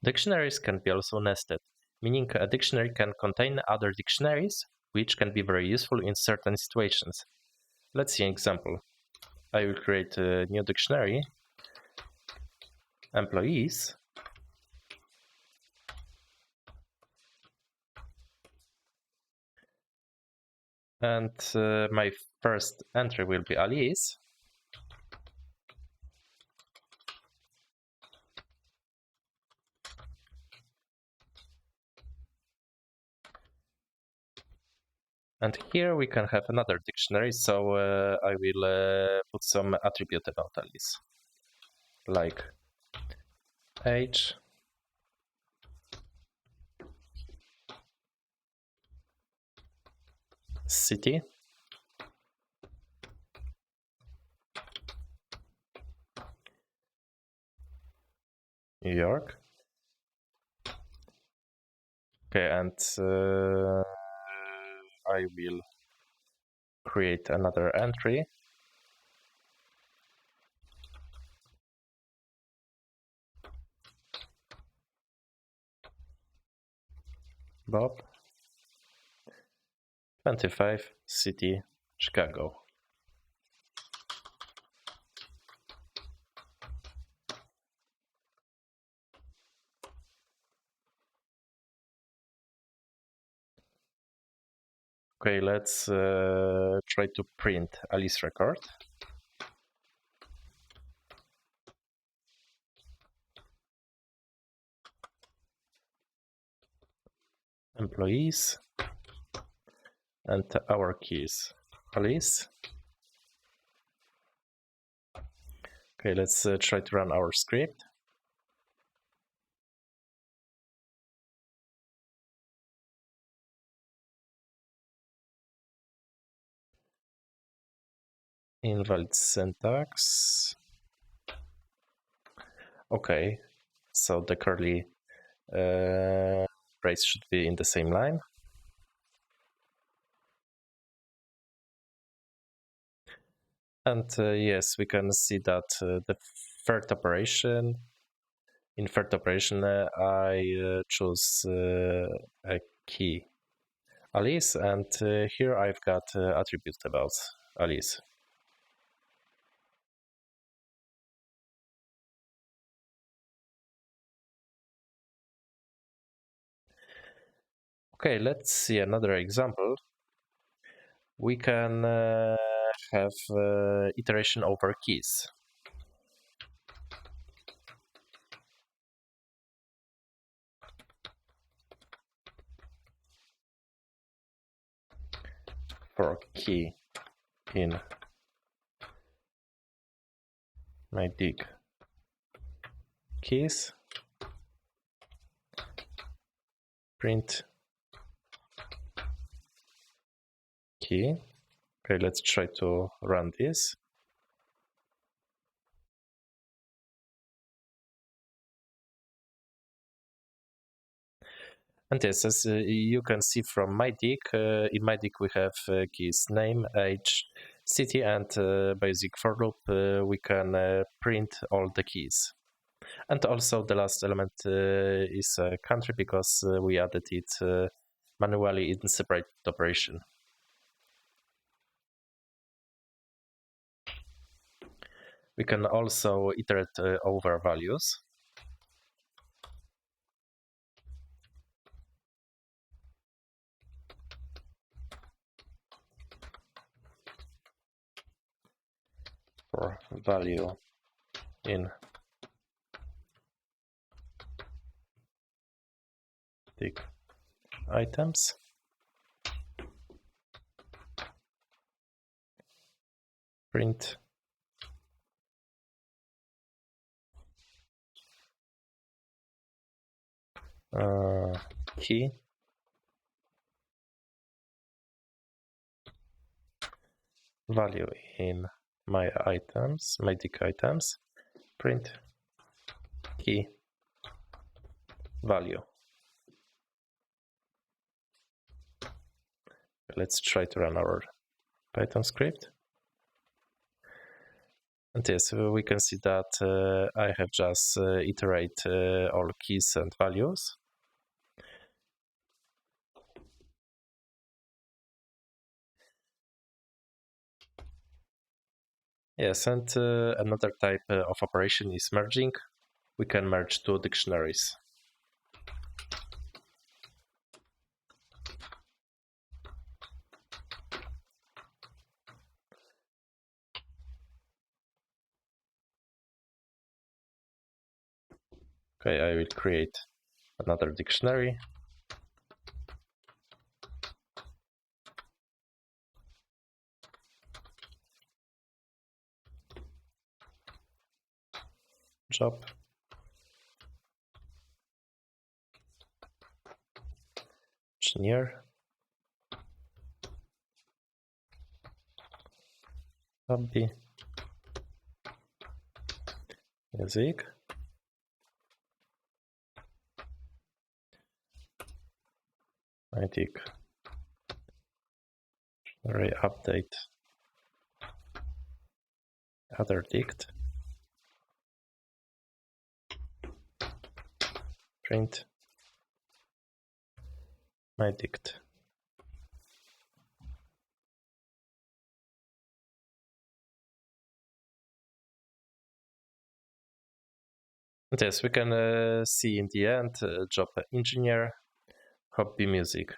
Dictionaries can be also nested, meaning a dictionary can contain other dictionaries, which can be very useful in certain situations. Let's see an example. I will create a new dictionary, employees, and my first entry will be Alice. And here we can have another dictionary, so I will put some attribute about Alice, like age, city, New York. Okay, and I will create another entry. Bob, 25, city, Chicago. Okay, let's try to print Alice record. Employees and our keys. Alice. Okay, let's try to run our script. Invalid syntax. Okay, so the curly brace should be in the same line. And yes, we can see that the third operation, in third operation, I choose a key Alice, and here I've got attributes about Alice. Okay, let's see another example. We can have iteration over keys. For key in my dig keys, print key. Okay, let's try to run this. And yes, as you can see from my dig, in my dig we have keys name, age, city, and basic for loop. We can print all the keys. And also the last element is country, because we added it manually in separate operation. We can also iterate over values. For value in dig items. Print key value in my items, my dig items, print key value. Let's try to run our Python script. And yes, we can see that I have just iterate all keys and values. Yes, and another type of operation is merging. We can merge two dictionaries. Okay, I will create another dictionary. Job. Engineer. Hobby. Music. Magic. Array update. Other dict. Print. My dict. And yes, we can see in the end job engineer, hobby music.